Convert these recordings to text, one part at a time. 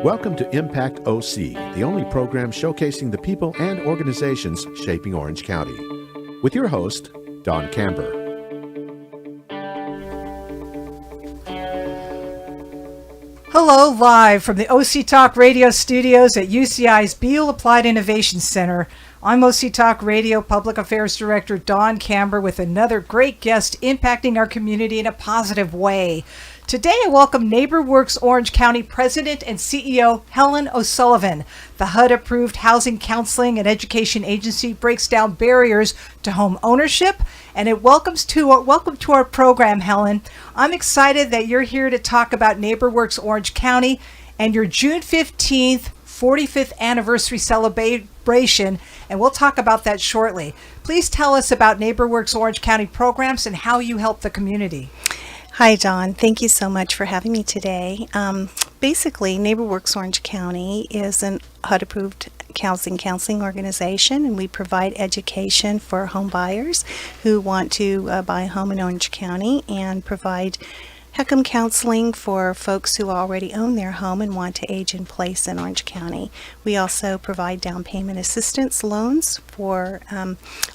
Welcome to Impact OC, the only program showcasing the people and organizations shaping Orange County. With your host, Don Camber. Hello, live from the OC Talk Radio studios at UCI's Beal Applied Innovation Center. I'm OC Talk Radio Public Affairs Director Don Camber with another great guest impacting our community in a positive way. Today, I welcome NEIGHBORWORKS Orange County President and CEO Helen O'Sullivan. The HUD-approved housing counseling and education agency breaks down barriers to home ownership, and it welcome to our program, Helen. I'm excited that you're here to talk about NEIGHBORWORKS Orange County and your June 15th 45th anniversary celebration, and we'll talk about that shortly. Please tell us about NEIGHBORWORKS Orange County programs and how you help the community. Hi, Don. Thank you so much for having me today. Basically, NEIGHBORWORKS Orange County is an HUD-approved counseling organization, and we provide education for home buyers who want to buy a home in Orange County, and provide HECM counseling for folks who already own their home and want to age in place in Orange County. We also provide down payment assistance loans for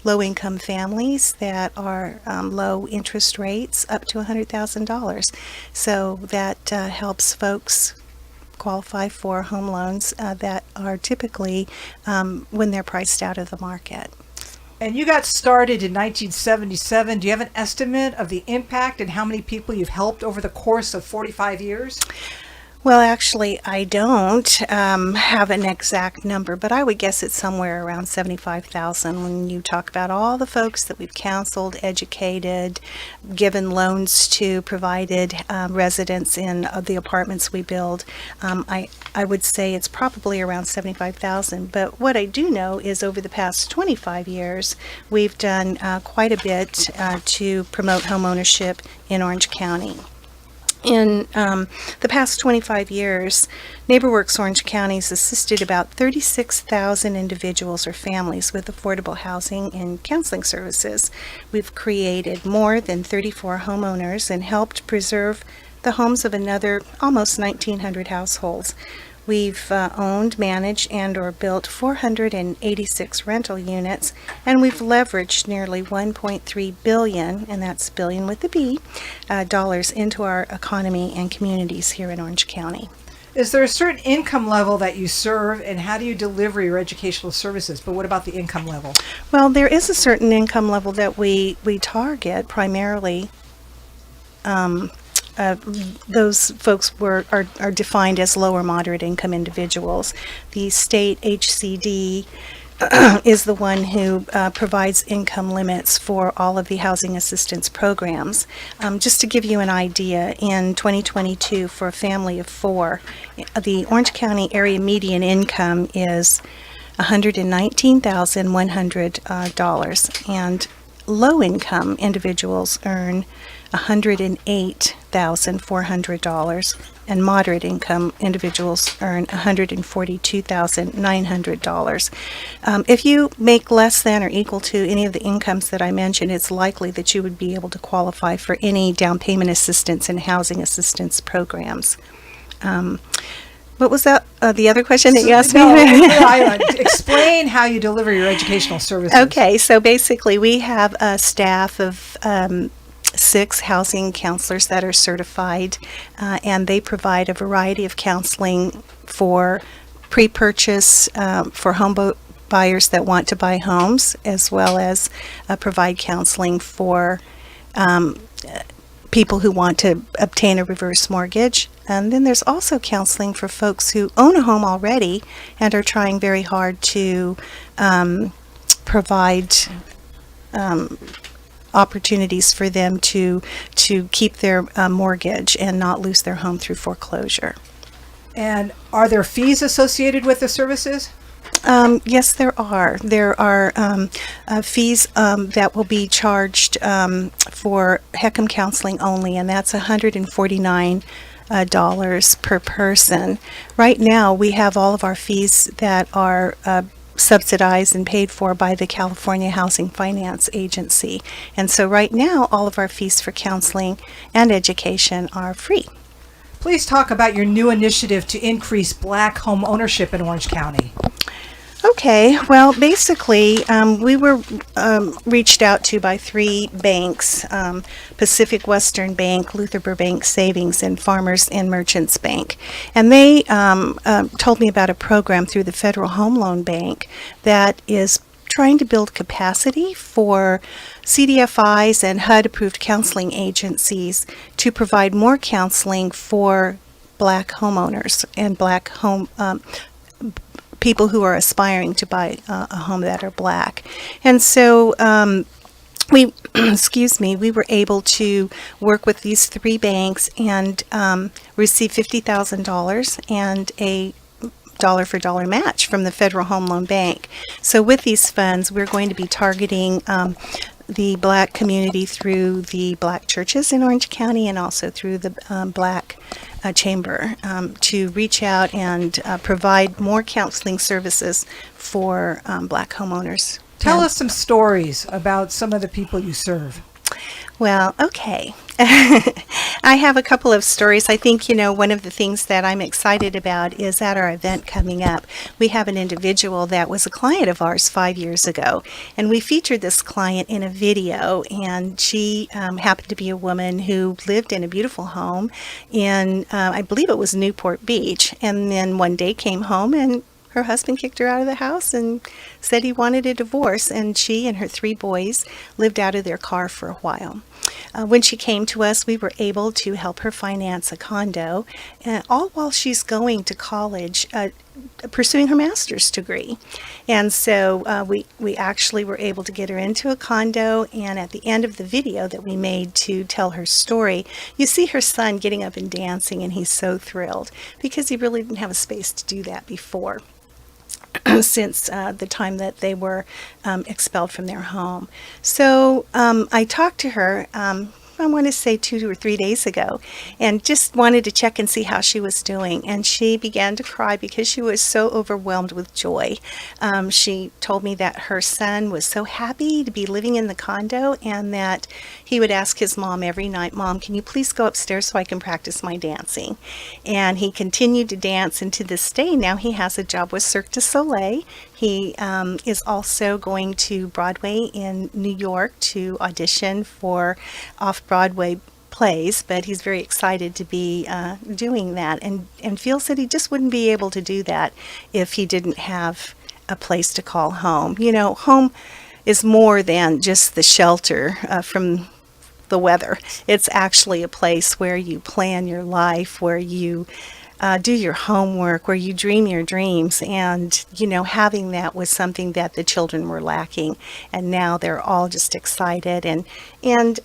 low-income families that are low interest rates up to $100,000. So that helps folks qualify for home loans that are typically when they're priced out of the market. And you got started in 1977. Do you have an estimate of the impact and how many people you've helped over the course of 45 years? Well, actually, I don't have an exact number, but I would guess it's somewhere around 75,000 when you talk about all the folks that we've counseled, educated, given loans to, provided residents in the apartments we build. I would say it's probably around 75,000, but what I do know is over the past 25 years, we've done quite a bit to promote home ownership in Orange County. In the past 25 years, NEIGHBORWORKS Orange County has assisted about 36,000 individuals or families with affordable housing and counseling services. We've created more than 34 homeowners and helped preserve the homes of another almost 1,900 households. We've owned, managed, and or built 486 rental units, and we've leveraged nearly $1.3 billion, and that's billion with a B, dollars into our economy and communities here in Orange County. Is there a certain income level that you serve, and how do you deliver your educational services? But what about the income level? Well, there is a certain income level that we target primarily. Those folks are defined as low or moderate income individuals. The state HCD is the one who provides income limits for all of the housing assistance programs. Just to give you an idea, in 2022, for a family of four, the Orange County area median income is $119,100, and low-income individuals earn $108,400, and moderate income individuals earn $142,900. If you make less than or equal to any of the incomes that I mentioned, it's likely that you would be able to qualify for any down payment assistance and housing assistance programs. What was that? The other question that you asked me? Explain how you deliver your educational services. Okay, so basically we have a staff of 6 housing counselors that are certified, and they provide a variety of counseling for pre-purchase for home buyers that want to buy homes, as well as provide counseling for people who want to obtain a reverse mortgage. And then there's also counseling for folks who own a home already and are trying very hard to provide opportunities for them to keep their mortgage and not lose their home through foreclosure. And are there fees associated with the services? Yes, there are. There are fees that will be charged for HECM counseling only, and that's $149 per person. Right now, we have all of our fees that are subsidized and paid for by the California Housing Finance Agency. And so right now, all of our fees for counseling and education are free. Please talk about your new initiative to increase Black home ownership in Orange County. Okay, well, basically, we were reached out to by 3 banks, Pacific Western Bank, Luther Burbank Savings, and Farmers and Merchants Bank. And they told me about a program through the Federal Home Loan Bank that is trying to build capacity for CDFIs and HUD-approved counseling agencies to provide more counseling for Black homeowners and Black home people who are aspiring to buy a home that are Black. And so we we were able to work with these 3 banks and receive $50,000 and a dollar-for-dollar match from the Federal Home Loan Bank. So with these funds, we're going to be targeting the Black community through the Black churches in Orange County and also through the Black Chamber to reach out and provide more counseling services for Black homeowners. Tell us some stories about some of the people you serve. Well, okay. I have a couple of stories. I think, one of the things that I'm excited about is at our event coming up, we have an individual that was a client of ours 5 years ago, and we featured this client in a video, and she happened to be a woman who lived in a beautiful home in, I believe it was Newport Beach, and then one day came home and her husband kicked her out of the house and said he wanted a divorce, and she and her 3 boys lived out of their car for a while. When she came to us, we were able to help her finance a condo, all while she's going to college, pursuing her master's degree. And so we actually were able to get her into a condo, and at the end of the video that we made to tell her story, you see her son getting up and dancing, and he's so thrilled because he really didn't have a space to do that before. Since the time that they were expelled from their home. So I talked to her, I want to say 2 or 3 days ago, and just wanted to check and see how she was doing. And she began to cry because she was so overwhelmed with joy. She told me that her son was so happy to be living in the condo, and that he would ask his mom every night, "Mom, can you please go upstairs so I can practice my dancing?" And he continued to dance, and to this day now he has a job with Cirque du Soleil. He is also going to Broadway in New York to audition for off-Broadway plays, but he's very excited to be doing that, and feels that he just wouldn't be able to do that if he didn't have a place to call home. Home is more than just the shelter from the weather. It's actually a place where you plan your life, where you do your homework, where you dream your dreams, and having that was something that the children were lacking, and now they're all just excited. And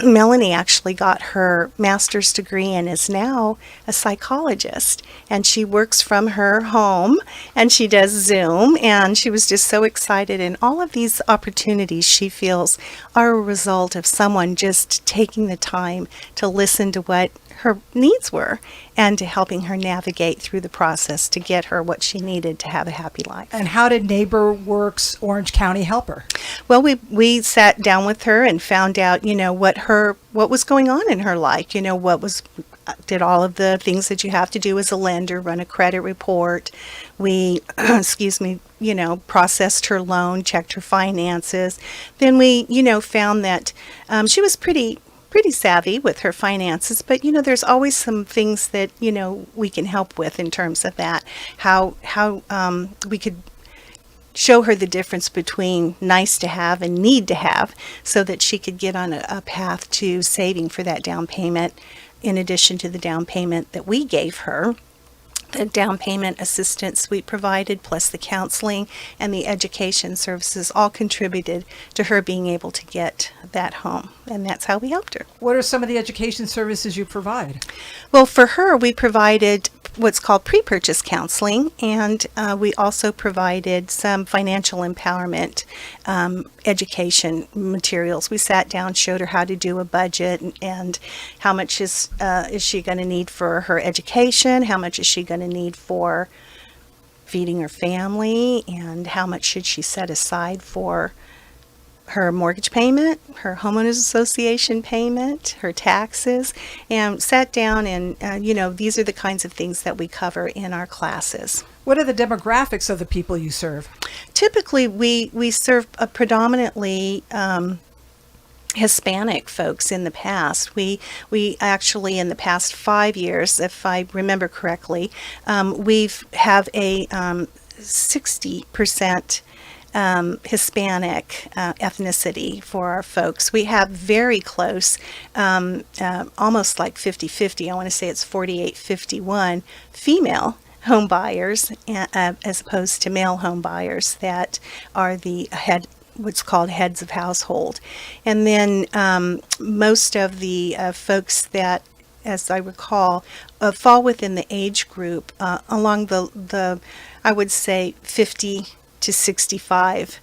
Melanie actually got her master's degree and is now a psychologist, and she works from her home, and she does Zoom, and she was just so excited. And all of these opportunities, she feels, are a result of someone just taking the time to listen to what her needs were and to helping her navigate through the process to get her what she needed to have a happy life. And how did NEIGHBORWORKS Orange County help her? Well, we sat down with her and found out, what was going on in her life. Did all of the things that you have to do as a lender, run a credit report. We, processed her loan, checked her finances. Then we, found that she was pretty savvy with her finances, but there's always some things that we can help with in terms of that. How we could show her the difference between nice to have and need to have, so that she could get on a path to saving for that down payment, in addition to the down payment that we gave her. The down payment assistance we provided, plus the counseling and the education services, all contributed to her being able to get that home. And that's how we helped her. What are some of the education services you provide? Well, for her, we provided what's called pre-purchase counseling, and we also provided some financial empowerment education materials. We sat down, showed her how to do a budget, and how much is she going to need for her education, how much is she going to need for feeding her family, and how much should she set aside for her mortgage payment, her homeowners association payment, her taxes, and sat down and, these are the kinds of things that we cover in our classes. What are the demographics of the people you serve? Typically, we serve predominantly Hispanic folks in the past. We actually, in the past 5 years, if I remember correctly, we've have a 60% Hispanic ethnicity for our folks. We have very close, almost like 50-50, I want to say it's 48-51 female home buyers as opposed to male home buyers that are the what's called heads of household. And then most of the folks that, as I recall, fall within the age group along the I would say 50 to 65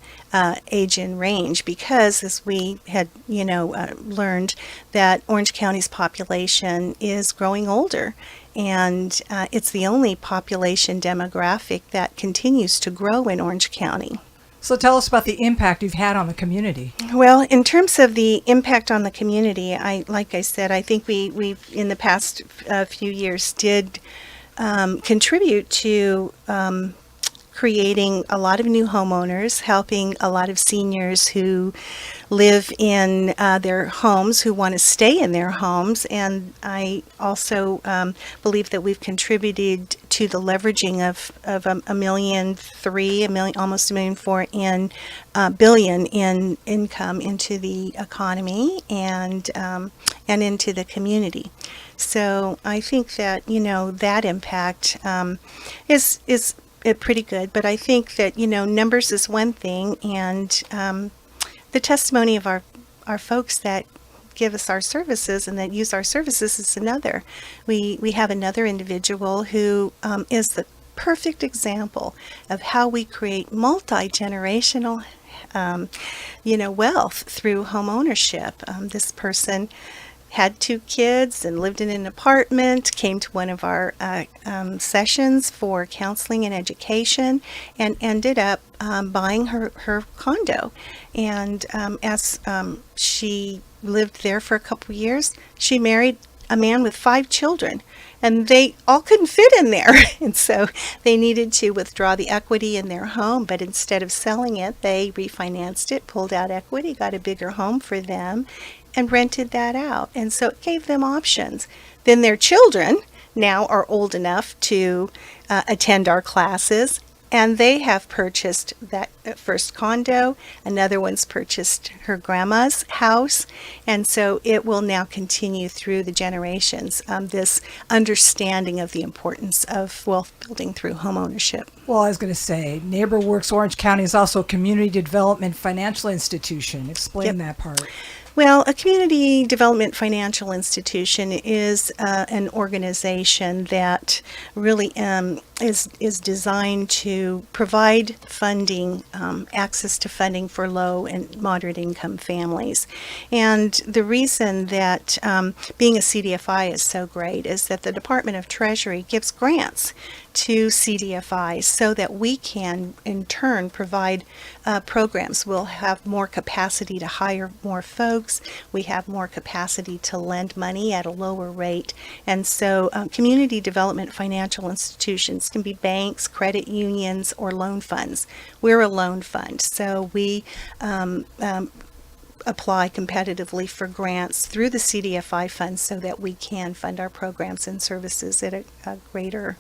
age in range, because as we had learned that Orange County's population is growing older, and it's the only population demographic that continues to grow in Orange County. So tell us about the impact you've had on the community. Well, in terms of the impact on the community, like I said, I think we in the past few years did contribute to creating a lot of new homeowners, helping a lot of seniors who live in their homes, who want to stay in their homes. And I also believe that we've contributed to the leveraging of $1.3 million, almost $1.4 billion in income into the economy and into the community. So I think that that impact is pretty good. But I think that numbers is one thing, and the testimony of our folks that give us our services and that use our services is another. We have another individual who is the perfect example of how we create multi-generational wealth through home ownership. This person had 2 kids and lived in an apartment, came to one of our sessions for counseling and education, and ended up buying her condo. And as she lived there for a couple years, she married a man with 5 children, and they all couldn't fit in there. And so they needed to withdraw the equity in their home, but instead of selling it, they refinanced it, pulled out equity, got a bigger home for them, and rented that out. And so it gave them options. Then their children now are old enough to attend our classes, and they have purchased that first condo. Another one's purchased her grandma's house. And so it will now continue through the generations, this understanding of the importance of wealth building through home ownership. Well, I was going to say, NEIGHBORWORKS Orange County is also a community development financial institution. Explain that part. Well, a community development financial institution is an organization that really is designed to provide funding, access to funding for low and moderate income families. And the reason that being a CDFI is so great is that the Department of Treasury gives grants to CDFIs so that we can in turn provide programs. We'll have more capacity to hire more folks. We have more capacity to lend money at a lower rate. And so community development financial institutions can be banks, credit unions, or loan funds. We're a loan fund, so we apply competitively for grants through the CDFI funds so that we can fund our programs and services at a greater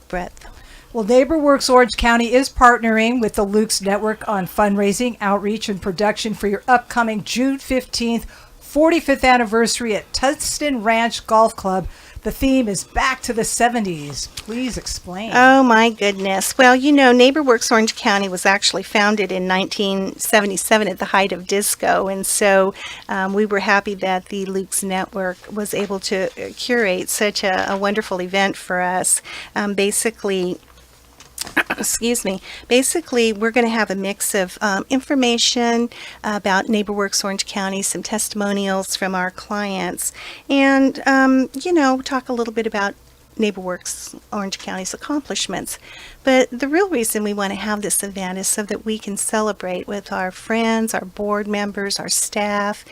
breadth. Well, NEIGHBORWORKS Orange County is partnering with the Luke's Network on fundraising, outreach, and production for your upcoming June 15th, 45th anniversary at Tustin Ranch Golf Club. The theme is Back to the 70s. Please explain. Oh, my goodness. Well, NEIGHBORWORKS Orange County was actually founded in 1977 at the height of disco. And so we were happy that the Luke's Network was able to curate such a wonderful event for us. Basically, we're going to have a mix of information about NEIGHBORWORKS Orange County, some testimonials from our clients, and, talk a little bit about NeighborWorks Orange County's accomplishments. But the real reason we want to have this event is so that we can celebrate with our friends, our board members, our staff,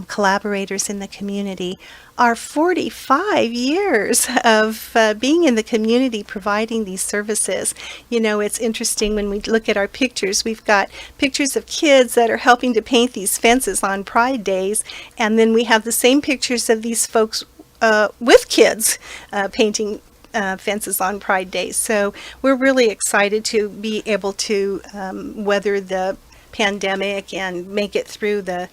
collaborators in the community, our 45 years of being in the community providing these services. You know, it's interesting when we look at our pictures. We've got pictures of kids that are helping to paint these fences on Pride Days, and then we have the same pictures of these folks with kids painting fences on Pride Days. So we're really excited to be able to weather the pandemic and make it through the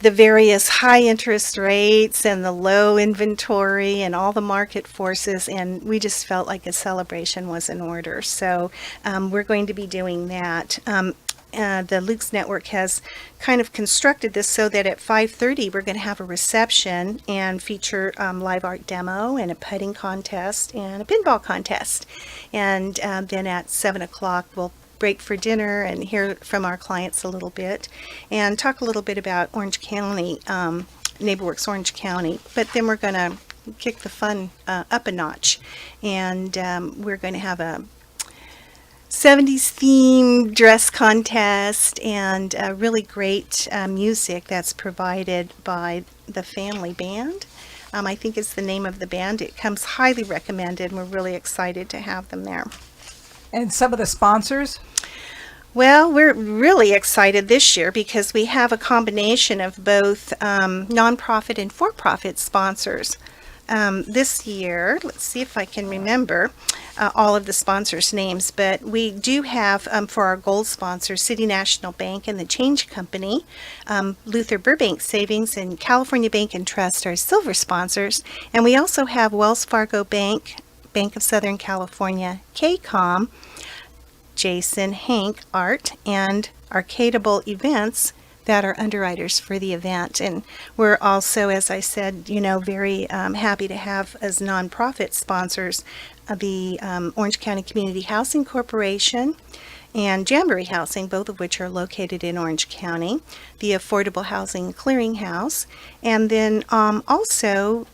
various high interest rates and the low inventory and all the market forces, and we just felt like a celebration was in order. So we're going to be doing that. The Luke's Network has kind of constructed this so that at 5:30 we're going to have a reception and feature live art demo and a putting contest and a pinball contest. And then at 7 o'clock we'll break for dinner and hear from our clients a little bit and talk a little bit about Orange County, NeighborWorks Orange County. But then we're going to kick the fun up a notch, and we're going to have a 70s themed dress contest and really great music that's provided by the Family Band. I think it's the name of the band. It comes highly recommended, and we're really excited to have them there. And some of the sponsors? Well, we're really excited this year because we have a combination of both nonprofit and for-profit sponsors. This year, let's see if I can remember all of the sponsors' names, but we do have for our gold sponsors, City National Bank and the Change Company, Luther Burbank Savings and California Bank and Trust are silver sponsors, and we also have Wells Fargo Bank, Bank of Southern California, KCOM, Jason Hank Art, and Arcadeable Events that are underwriters for the event. And we're also, as I said, very happy to have as nonprofit sponsors the Orange County Community Housing Corporation and Jamboree Housing, both of which are located in Orange County, the Affordable Housing Clearinghouse, and then also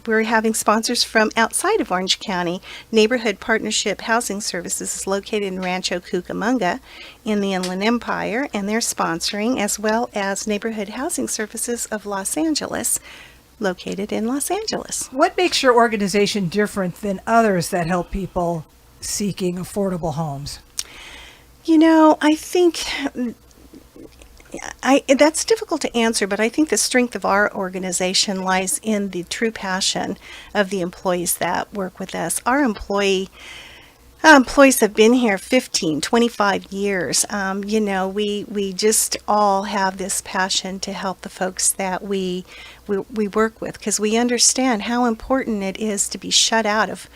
we're having sponsors from outside of Orange County. Neighborhood Partnership Housing Services is located in Rancho Cucamonga in the Inland Empire, and they're sponsoring, as well as Neighborhood Housing Services of Los Angeles, located in Los Angeles. What makes your organization different than others that help people seeking affordable homes? I think that's difficult to answer, but I think the strength of our organization lies in the true passion of the employees that work with us. Our employees have been here 15, 25 years. We just all have this passion to help the folks that we work with, because we understand how important it is to be shut out of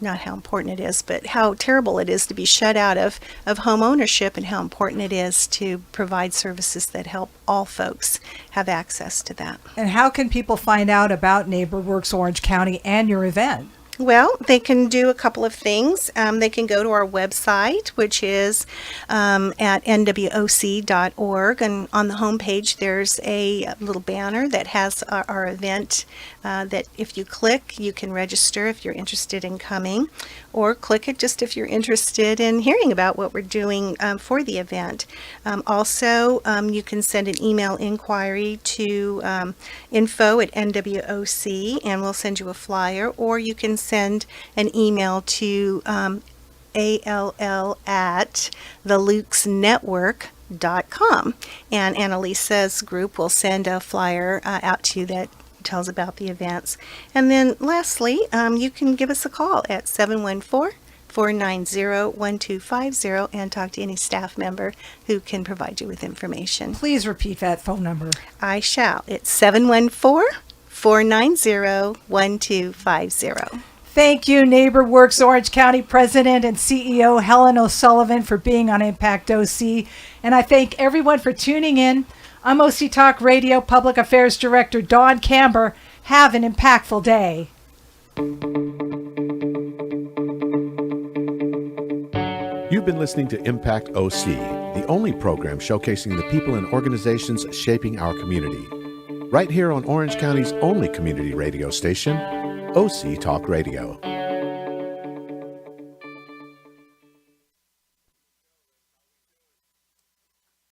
not how important it is, but how terrible it is to be shut out of home ownership, and how important it is to provide services that help all folks have access to that. And how can people find out about NeighborWorks Orange County and your event? Well, they can do a couple of things. They can go to our website, which is at nwoc.org, and on the homepage there's a little banner that has our event that if you click, you can register if you're interested in coming, or click it just if you're interested in hearing about what we're doing for the event. Also, you can send an email inquiry to info@nwoc, and we'll send you a flyer, or you can send an email to all@thelukesnetwork.com, and Annalisa's group will send a flyer out to you that tells about the events. And then lastly, you can give us a call at 714-490-1250 and talk to any staff member who can provide you with information. Please repeat that phone number. I shall. It's 714-490-1250. Thank you, NeighborWorks Orange County President and CEO Helen O'Sullivan, for being on Impact OC. And I thank everyone for tuning in. I'm OC Talk Radio Public Affairs Director Dawn Camber. Have an impactful day. You've been listening to Impact OC, the only program showcasing the people and organizations shaping our community. Right here on Orange County's only community radio station, OC Talk Radio.